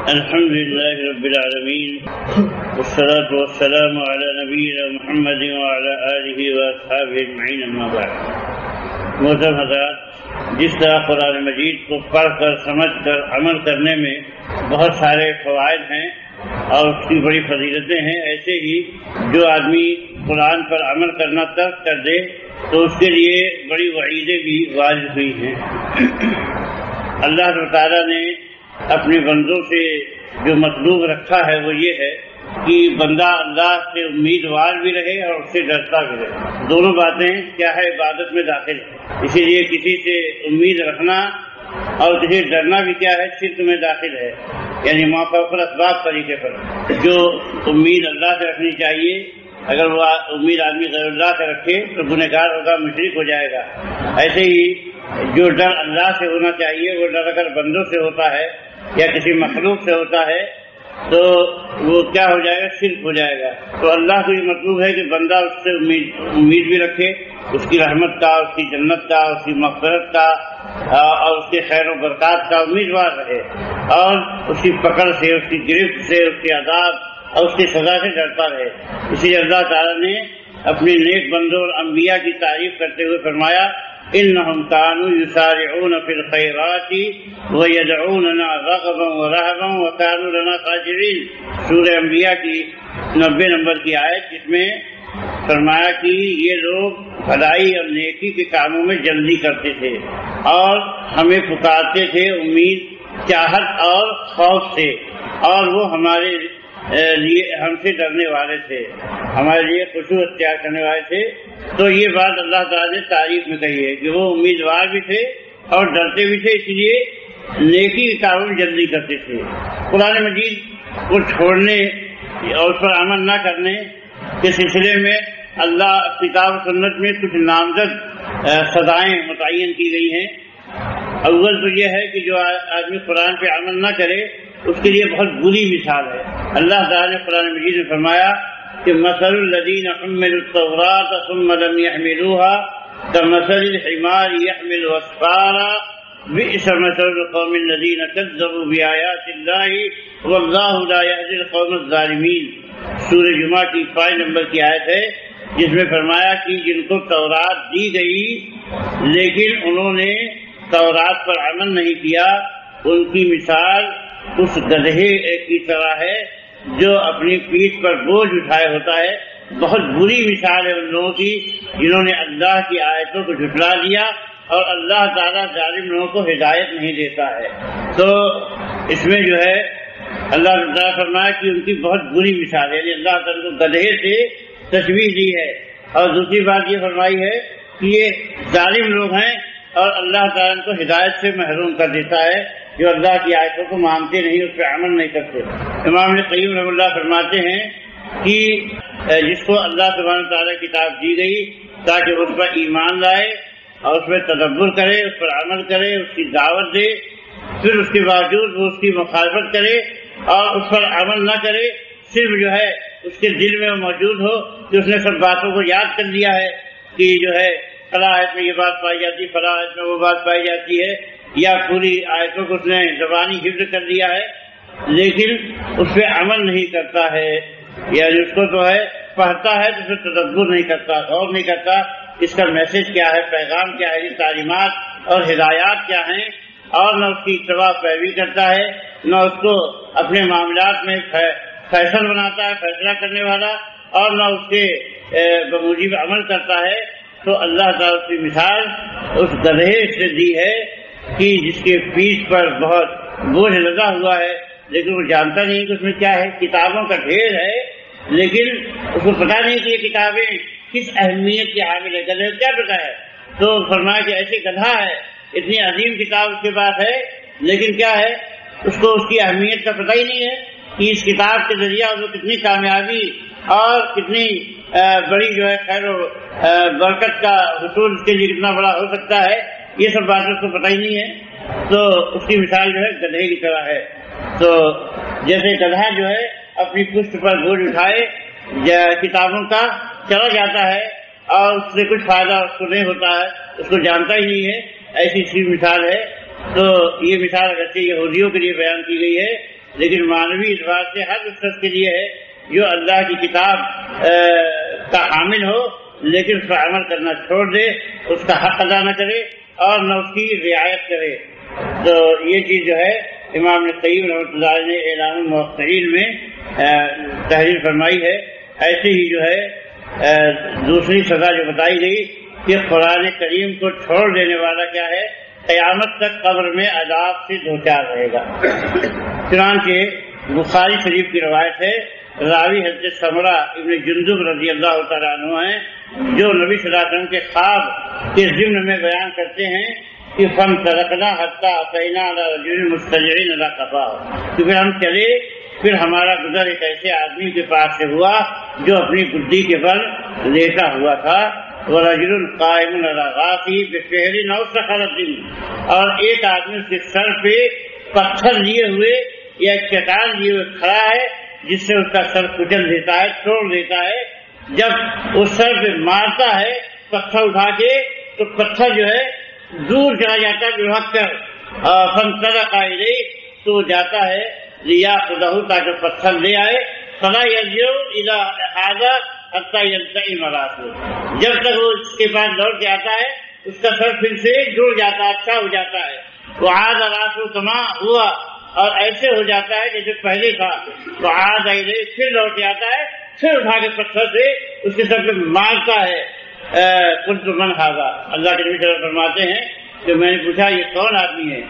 الحمد لله رب العالمين والصلاة والسلام على نبينا محمد وعلى آله وأصحابه أجمعين اما بعد. محترم حضرات، جس طرح قرآن مجید کو پڑھ کر سمجھ کر عمل کرنے میں بہت سارے فوائد ہیں اور اس کی بڑی فضیلتیں ہیں، ایسے ہی جو آدمی قرآن پر عمل کرنا ترک کر دے تو اس کے لیے بڑی وعیدیں بھی وارد ہوئی ہیں. اللہ تعالیٰ نے اپنے بندوں سے جو مطلوب رکھا ہے وہ یہ ہے کہ بندہ اللہ سے امیدوار بھی رہے اور اس سے ڈرتا بھی رہے. دونوں باتیں کیا ہے عبادت میں داخل ہے. اسی لیے کسی سے امید رکھنا اور کسی سے ڈرنا بھی کیا ہے شرک میں داخل ہے. یعنی موقع پر اسباب طریقے پر جو امید اللہ سے رکھنی چاہیے، اگر وہ امید آدمی غیر اللہ سے رکھے تو گنہگار ہوگا، مشرک ہو جائے گا. ایسے ہی جو ڈر اللہ سے ہونا چاہیے وہ ڈر اگر بندوں سے ہوتا ہے یا کسی مخلوق سے ہوتا ہے تو وہ کیا ہو جائے گا، شرک ہو جائے گا. تو اللہ کو یہ مطلوب ہے کہ بندہ اس سے امید بھی رکھے، اس کی رحمت کا، اس کی جنت کا، اس کی مغفرت کا اور اس کے خیر و برکات کا امیدوار رہے اور اس کی پکڑ سے، اس کی گرفت سے، اس کے عذاب اور اس کی سزا سے ڈرتا رہے. اسی لیے اللہ تعالیٰ نے اپنے نیک بندوں اور انبیاء کی تعریف کرتے ہوئے فرمایا انہم کانوا یسارعون فی الخیرات ویدعوننا رغبا ورہبا وکانوا لنا خاشعین. سورہ انبیاء کی 90 نمبر کی آیت، جس میں فرمایا کہ یہ لوگ بھلائی اور نیکی کے کاموں میں جلدی کرتے تھے اور ہمیں پکارتے تھے امید، چاہت اور خوف سے، اور وہ ہمارے لیے ہم سے ڈرنے والے تھے، ہمارے لیے خشوع اختیار کرنے والے تھے. تو یہ بات اللہ تعالیٰ نے تعریف میں کہی ہے کہ وہ امیدوار بھی تھے اور ڈرتے بھی تھے، اس لیے نیکی کے کاموں میں جلدی کرتے تھے. قرآن مجید کو چھوڑنے اور اس پر عمل نہ کرنے کے سلسلے میں اللہ کتاب و سنت میں کچھ نامزد سزائیں متعین کی گئی ہیں. اول تو یہ ہے کہ جو آدمی قرآن پہ عمل نہ کرے اس کے لیے بہت بری مثال ہے. اللہ تعالیٰ نے قرآن مجید میں فرمایا کہ مثل الذین حملوا التوراۃ ثم لم يحملوها كمثل الحمار يحمل اسفارا بئس مثل القوم الذین كذبوا بآیات اللہ واللہ لا يهدی القوم الظالمین. سورہ جمعہ کی 5 نمبر کی آیت ہے، جس میں فرمایا کہ جن کو تورات دی گئی لیکن انہوں نے تورات پر عمل نہیں کیا، ان کی مثال اس گدھے کی طرح ہے جو اپنی پیٹھ پر بوجھ اٹھائے ہوتا ہے. بہت بری مثال ہے ان لوگوں کی جنہوں نے اللہ کی آیتوں کو جھٹلا دیا اور اللہ تعالیٰ ظالم لوگوں کو ہدایت نہیں دیتا ہے. تو اس میں جو ہے اللہ تعالیٰ فرمایا کہ ان کی بہت بری مثال ہے، یعنی اللہ تعالیٰ کو گدھے سے تشبیہ دی ہے. اور دوسری بات یہ فرمائی ہے کہ یہ ظالم لوگ ہیں اور اللہ تعالیٰ ان کو ہدایت سے محروم کر دیتا ہے جو اللہ کی آیتوں کو مانتے نہیں، اس پہ عمل نہیں کرتے. امام ابن قیم رحمہ اللہ فرماتے ہیں کہ جس کو اللہ سبحانہ تعالیٰ کتاب دی گئی تاکہ اس پر ایمان لائے اور اس پر تدبر کرے، اس پر عمل کرے، اس کی دعوت دے، پھر اس کے باوجود وہ اس کی مخالفت کرے اور اس پر عمل نہ کرے، صرف جو ہے اس کے دل میں وہ موجود ہو کہ اس نے سب باتوں کو یاد کر لیا ہے کہ جو ہے فلاں آیت میں یہ بات پائی جاتی ہے، فلاں آیت میں وہ بات پائی جاتی ہے، یا پوری آیتوں کو اس نے زبانی حفظ کر لیا ہے لیکن اس پہ عمل نہیں کرتا ہے. یعنی اس کو تو ہے پڑھتا ہے تو پھر تدبر نہیں کرتا، غور نہیں کرتا اس کا میسج کیا ہے، پیغام کیا ہے، تعلیمات اور ہدایات کیا ہیں، اور نہ اس کی اتباع پیروی کرتا ہے، نہ اس کو اپنے معاملات میں فیصل بناتا ہے، فیصلہ کرنے والا، اور نہ اس کے بموجب عمل کرتا ہے. تو اللہ تعالیٰ کی مثال اس گدھے سے دی ہے کہ جس کے پیٹھ پر بہت بوجھ لگا ہوا ہے لیکن وہ جانتا نہیں کہ اس میں کیا ہے. کتابوں کا ڈھیر ہے لیکن اس کو پتا نہیں کہ یہ کتابیں کس اہمیت کی حامل ہے. گدھے کو کیا پتا ہے؟ تو فرمایا کہ ایسے گدھا ہے، اتنی عظیم کتاب اس کے پاس ہے لیکن کیا ہے، اس کو اس کی اہمیت کا پتہ ہی نہیں ہے کہ اس کتاب کے ذریعہ وہ کتنی کامیابی اور کتنی بڑی جو ہے خیر و برکت کا حصول اس کے لیے کتنا بڑا ہو سکتا ہے. یہ سب باتیں اس کو پتہ ہی نہیں ہے. تو اس کی مثال جو ہے گدھے کی طرح ہے. تو جیسے گدھا جو ہے اپنی پشت پر بوجھ اٹھائے کتابوں کا چلا جاتا ہے اور اس سے کچھ فائدہ اس کو نہیں ہوتا ہے، اس کو جانتا ہی نہیں ہے، ایسی سی مثال ہے. تو یہ مثال اگرچہ یہودیوں کے لیے بیان کی گئی ہے لیکن معنوی اعتبار سے ہر اس شخص کے لیے ہے جو اللہ کی کتاب کا حامل ہو لیکن اس پر عمل کرنا چھوڑ دے، اس کا حق ادا نہ کرے اور نہ اس کی رعایت کرے۔ تو یہ چیز جو ہے امام ابن قیم رحمۃ اللہ علیہ نے اعلان الموقعین میں تحریر فرمائی ہے۔ ایسے ہی جو ہے دوسری سزا جو بتائی گئی کہ قرآن کریم کو چھوڑ دینے والا کیا ہے، قیامت تک قبر میں عذاب سے دوچار رہے گا۔ چنانچہ بخاری شریف کی روایت ہے، راوی حضرت سمرہ ابن جندب رضی اللہ تعالیٰ عنہ ہیں، جو نبی صلی اللہ علیہ وسلم کے خواب کے ضمن میں بیان کرتے ہیں کہ فن ترکنا حتی اتینا علی رجل مستجعین علی قفاہ، کہ پھر ہم چلے، پھر ہمارا گزر ایک ایسے آدمی کے پاس سے ہوا جو اپنی گدی کے بل لیٹا ہوا تھا، ورجل قائم علی غاصی بفہر او صخرۃ، اور ایک آدمی اس کے سر پہ پتھر لیے ہوئے یا ایک چٹان لیے ہوئے کھڑا ہے جس سے اس کا سر کچل دیتا ہے، توڑ دیتا ہے۔ جب اس سر پہ مارتا ہے پتھر اٹھا کے تو پتھر جو ہے دور چلا جاتا ہے لڑک کر، فانطلق الیہ، تو جاتا ہے لیاخذہ، تاکہ پتھر لے آئے، فلا یرجع الی ھذا حتی یلتئم راسہ، جب تک وہ اس کے پاس لوٹ کے آتا ہے اس کا سر پھر سے جڑ جاتا ہے، اچھا ہو جاتا ہے، وعاد راسہ کما ہوا، اور ایسے ہو جاتا ہے جیسے پہلے تھا، وعاد الیہ، پھر لوٹ کے آتا ہے، پھر اٹھا کے پتھر سے اس کے سر پہ مارتا ہے۔ قلت من ھذا، اللہ کے نبی صلی اللہ علیہ وسلم فرماتے ہیں کہ میں نے پوچھا یہ کون آدمی ہے،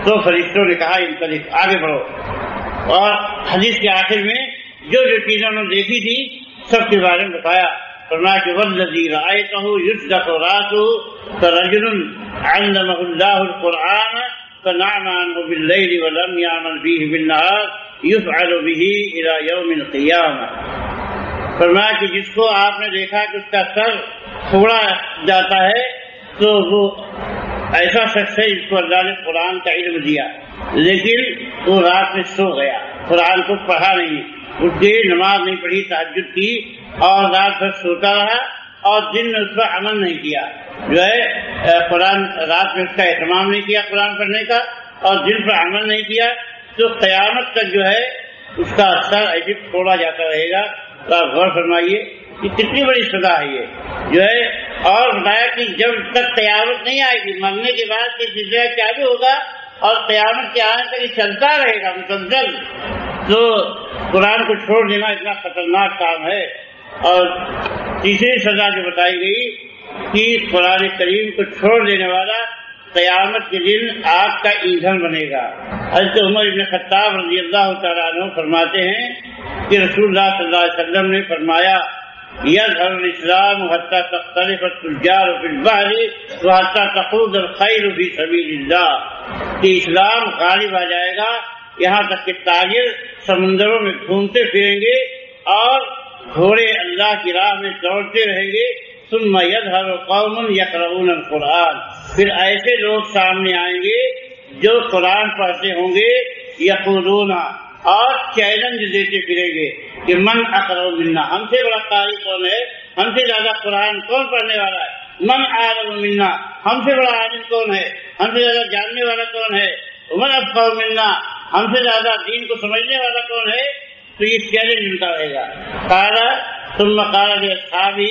تو فرشتوں نے کہا انطلق، آگے بڑھو۔ اور حدیث کے آخر میں جو جو چیزیں انہوں نے دیکھی تھی سب کے بارے میں بتایا، فرمایا کہ والذی رأیتہ یصدق راسہ کرجل علمہ اللہ القرآن فنعم عنہ باللیل ولم یعمل فیہ بالنہار یفعل بہ الی یوم القیامہ۔ فرمایا کہ جس کو آپ نے دیکھا کہ اس کا سر پھوڑا جاتا ہے تو وہ ایسا شخص ہے جس کو اللہ نے قرآن کا علم دیا لیکن وہ رات میں سو گیا، قرآن کو پڑھا نہیں، اٹھ کے نماز نہیں پڑھی، تہجد کی اور رات بھر سوتا رہا اور دن میں اس پر عمل نہیں کیا، جو ہے قرآن رات میں اس کا اہتمام نہیں کیا قرآن پڑھنے کا اور دن پر عمل نہیں کیا، تو قیامت تک جو ہے اس کا سر ایسے پھوڑا جاتا رہے گا۔ تو آپ غور فرمائیے کہ کتنی بڑی سزا ہے یہ، جو ہے اور بتایا کہ جب تک قیامت نہیں آئے گی، مرنے کے بعد یہ سلسلہ چالو ہوگا اور قیامت کے آنے تک یہ چلتا رہے گا مسلسل۔ تو قرآن کو چھوڑ دینا اتنا خطرناک کام ہے۔ اور تیسری سزا جو بتائی گئی کہ قرآن کریم کو چھوڑ دینے والا قیامت کے دن آگ کا ایندھن بنے گا۔ حضرت عمر بن خطاب رضی اللہ تعالیٰ عنہ فرماتے ہیں کہ رسول اللہ صلی اللہ علیہ وسلم نے فرمایا یظہر الاسلام حتی تختلف التجار فی البحر وحتی تخوض الخیل فی سبیل اللہ، کہ اسلام غالب آ جائے گا یہاں تک کہ تاجر سمندروں میں گھومتے پھریں گے اور گھوڑے اللہ کی راہ میں دوڑتے رہیں گے۔ ثم یظہر قوم یقرؤون القرآن، پھر ایسے لوگ سامنے آئیں گے جو قرآن پڑھتے ہوں گے، یقولون، اور چیلنج دیتے پھریں گے کہ من اقرأ منا، ہم سے بڑا قاری کون ہے، ہم سے زیادہ قرآن کون پڑھنے والا ہے، من اعلم منا، ہم سے بڑا عالم کون ہے، ہم سے زیادہ جاننے والا کون ہے، من افقہ منا، ہم سے زیادہ دین کو سمجھنے والا کون ہے۔ تو یہ چیلنج ملتا رہے گا۔ قال ثم قال لاصحابہ،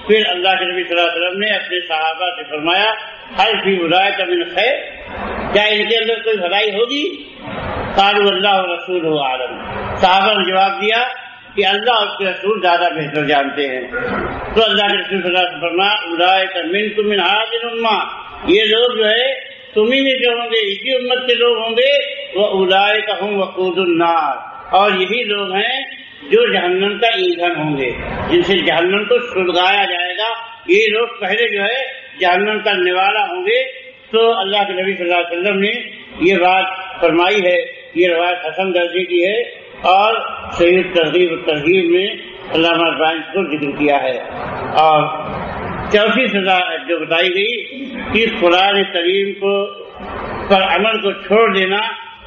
پھر اللہ کے نبی صلی اللہ علیہ وسلم نے اپنے صحابہ سے فرمایا هل فی اولئک من خیر، کیا ان کے اندر کوئی بھلائی ہوگی؟ قالوا اللہ ورسولہ اعلم، صحابہ نے جواب دیا کہ اللہ اور اس کے رسول زیادہ بہتر جانتے ہیں۔ تو اللہ کے رسول صلی اللہ علیہ وسلم فرمایا اولئک منکم من هذه الامہ، یہ لوگ جو ہے تمہیں میں جو ہوں گے، اسی امت کے لوگ ہوں گے، واولئک هم وقود النار، اور یہی لوگ ہیں جو جہنم کا ایندھن ہوں گے، جن سے جہنم کو سلگایا جائے گا، یہ لوگ پہلے جو ہے جہنم کا نوالا ہوں گے۔ تو اللہ کے نبی صلی اللہ علیہ وسلم نے یہ بات فرمائی ہے، یہ روایت حسن درجے کی ہے اور صحیح ترغیب و ترغیب میں علامہ البانی کو ذکر کیا ہے۔ اور چوتھی سزا جو بتائی گئی کہ قرآن کریم کو پر عمل کو چھوڑ دینا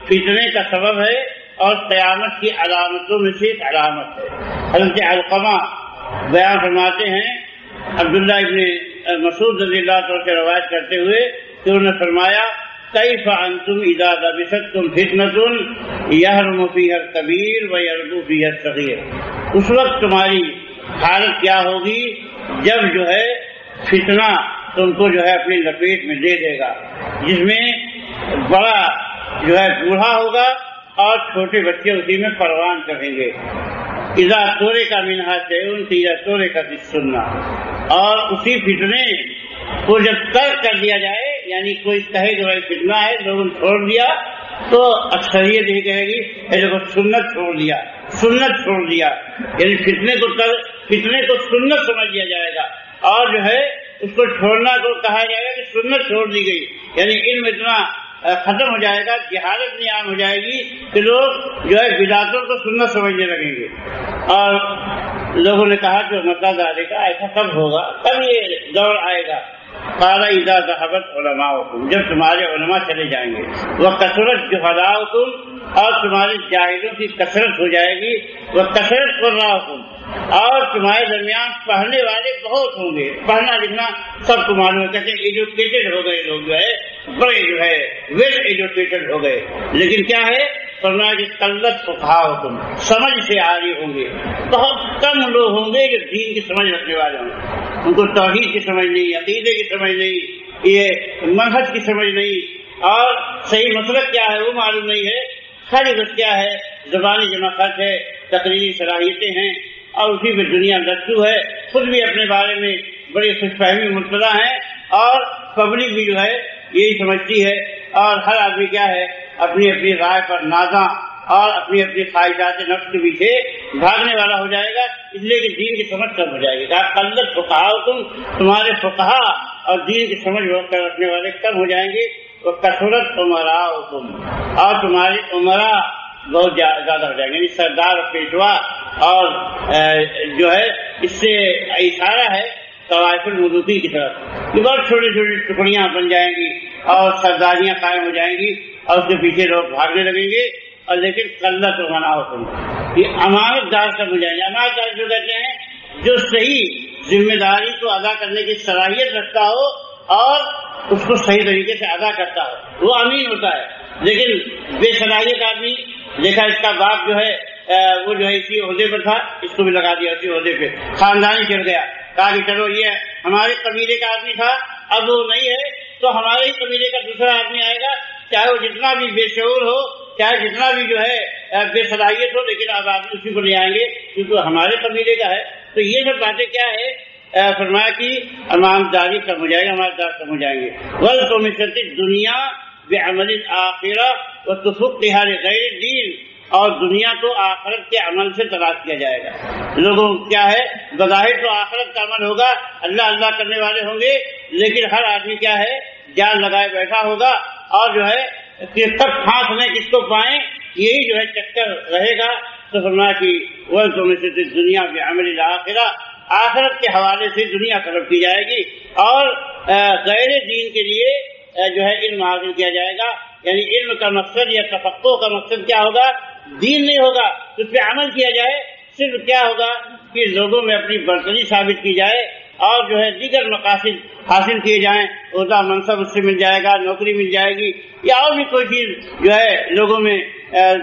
فتنے کا سبب ہے اور قیامت کی علامتوں میں سے ایک علامت ہے۔ حضرت علقمہ بیان فرماتے ہیں عبداللہ ابن مسعود رضی اللہ عنہ سے روایت کرتے ہوئے کہ انہوں نے فرمایا کیف انتم اذا لبستم فتنة یحرم فیہا الکبیر ویربو فیہا الصغیر، اس وقت تمہاری حالت کیا ہوگی جب جو ہے فتنہ تم کو جو ہے اپنی لپیٹ میں لے لے گا، جس میں بڑا جو ہے بوڑھا ہوگا اور چھوٹے بچے اسی میں پروان چڑھیں گے۔ اذا تورک منہا شیء قیل تورک فی السنہ، اور اسی فتنے کو جب ترک کر دیا جائے، یعنی کوئی کہے کہ بھائی فتنہ ہے لوگوں نے چھوڑ دیا، تو اکثریت یہ کہے گی دیکھو سنت چھوڑ دیا، سنت چھوڑ دیا، یعنی فتنے کو سنت سمجھ لیا جائے گا، اور جو ہے اس کو چھوڑنا کو کہا جائے گا کہ سنت چھوڑ دی گئی، یعنی علم اتنا ختم ہو جائے گا، جہالت نہیں عام ہو جائے گی کہ لوگ جو ہے بدعتوں کو سنت سمجھنے لگیں گے۔ اور لوگوں نے کہا کہ مطلب ڈالے گا ایسا کب ہوگا، کب یہ دور آئے گا؟ قال اذا ذهبت علماؤکم، جب تمہارے علماء چلے جائیں گے، وکثرت جہلاؤکم، اور تمہارے جاہلوں کی کثرت ہو جائے گی، وکثرت قراؤکم، اور تمہارے درمیان پڑھنے والے بہت ہوں گے، پڑھنا لکھنا سب کو معلوم ہے، کہتے ہیں ایجوکیٹڈ ہو گئے لوگ، جو ہے بڑے جو ہے ویل ایجوکیٹڈ ہو گئے، لیکن کیا ہے فرمایا کہ قلت فقہاؤکم، سمجھ سے عاری ہوں گے، بہت کم لوگ ہوں گے جو دین کی سمجھ رکھنے والے ہوں گے، ان کو توحید کی سمجھ نہیں، عقیدے کی سمجھ نہیں، یہ منہج کی سمجھ نہیں، اور صحیح مسلک کیا ہے وہ معلوم نہیں ہے، خالی بس کیا ہے زبانی جمع خرچ ہے، تقریری صلاحیتیں ہیں، اور اسی پہ دنیا لٹو ہے، خود بھی اپنے بارے میں بڑی خوش فہمی مبتلا ہیں، اور پبلک بھی جو ہے یہی سمجھتی ہے، اور ہر آدمی کیا ہے اپنی اپنی رائے پر نازاں اور اپنی اپنی خواہشات نفس کے پیچھے بھاگنے والا ہو جائے گا، اس لیے کہ دین کی سمجھ کم ہو جائے گی۔ کہا قلت فقہاؤکم، تمہارے فقہا اور دین کی سمجھ رکھنے والے کم ہو جائیں گے، وکثرت امراؤکم، اور تمہارے عمراء بہت زیادہ ہو جائیں گے، یعنی سردار اور پیشوا، اور جو ہے اس سے اشارہ ہے طوائف الملوکی کی طرف، یہ بہت چھوٹی چھوٹی ٹکڑیاں بن جائیں گی اور سرداریاں قائم ہو جائیں گی، اور اس کے پیچھے لوگ بھاگنے لگیں گے، اور لیکن قلت امراؤکم، یہ امانت دار سب ہو جائیں گے۔ امانت دار جو کہتے ہیں جو صحیح ذمہ داری کو ادا کرنے کی صلاحیت رکھتا ہو اور اس کو صحیح طریقے سے ادا کرتا ہو، وہ امین ہوتا ہے۔ لیکن بے صلاحیت آدمی، دیکھا اس کا باپ جو ہے وہ جو ہے اسی عہدے پر تھا، اس کو بھی لگا دیا اسی عہدے پہ، خاندانی چل گیا، کہا کہ چلو یہ ہمارے قبیلے کا آدمی تھا، اب وہ نہیں ہے تو ہمارے ہی قبیلے کا دوسرا آدمی آئے گا، چاہے وہ جتنا بھی بے شعور ہو، چاہے جتنا بھی جو ہے بے صلاحیت ہو، لیکن اب آدمی اسی کو لے آئیں گے کیونکہ ہمارے قبیلے کا ہے۔ تو یہ سب باتیں کیا ہے فرمایا کہ امانتداری کم ہو جائے گا، امانتدار کم ہو جائیں گے۔ وَلْتُمِسَتِ الدُّنْيَا بِعَمَلِ الْآخِرَةِ وَتُفُقِّهَا لِغَيْرِ الدِّينِ، اور دنیا کو آخرت کے عمل سے تلاش کیا جائے گا۔ لوگوں کیا ہے بظاہر تو آخرت کا عمل ہوگا، اللہ اللہ کرنے والے ہوں گے، لیکن ہر آدمی کیا ہے جان لگائے بیٹھا ہوگا، اور جو ہے کہ کب پھانس میں کس کو پائیں یہی جو ہے چکر رہے گا۔ تو فرمایا کہ وَلْتُمِسَتِ الدُّنْيَا بِعَمَلِ الْآخِرَةِ، آخرت کے حوالے سے دنیا طلب کی جائے گی، اور غیر دین کے لیے جو ہے علم حاصل کیا جائے گا، یعنی علم کا مقصد یا تفقہ کا مقصد کیا ہوگا؟ دین نہیں ہوگا، اس پہ عمل کیا جائے، صرف کیا ہوگا کہ لوگوں میں اپنی برتری ثابت کی جائے، اور جو ہے دیگر مقاصد حاصل کیے جائیں، عہدہ منصب اس سے مل جائے گا، نوکری مل جائے گی، یا اور بھی کوئی چیز جو ہے لوگوں میں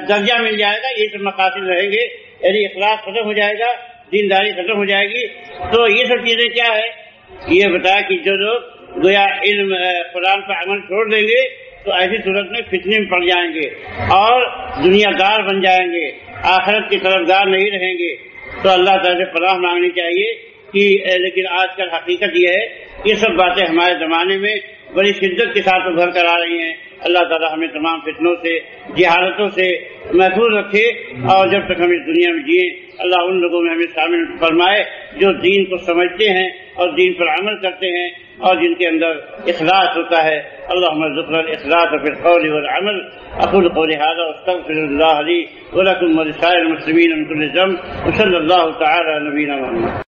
درجہ مل جائے گا، یہ سب مقاصد رہیں گے، یعنی اخلاص ختم ہو جائے گا، دینداری ختم ہو جائے گی۔ تو یہ سب چیزیں کیا ہے یہ بتایا کہ جو لوگ گویا علم قرآن پر عمل چھوڑ دیں گے تو ایسی صورت میں فتنے میں پڑ جائیں گے اور دنیا دار بن جائیں گے، آخرت کی طرفدار نہیں رہیں گے۔ تو اللہ تعالیٰ سے پناہ مانگنی چاہیے کہ لیکن آج کل حقیقت یہ ہے یہ سب باتیں ہمارے زمانے میں بڑی شدت کے ساتھ ابھر کر آ رہی ہیں۔ اللہ تعالیٰ ہمیں تمام فتنوں سے جہالتوں سے محفوظ رکھے، اور جب تک ہم اس دنیا میں جئیں اللہ ان لوگوں میں ہمیں شامل فرمائے جو دین کو سمجھتے ہیں اور دین پر عمل کرتے ہیں اور جن کے اندر اخلاص ہوتا ہے۔ اللهم ارزقنا الاخلاص في القول والعمل۔ اقول قولي هذا واستغفر الله لي ولكم ولسائر المسلمين من كل ذنب، وصلى الله تعالى على نبينا محمد۔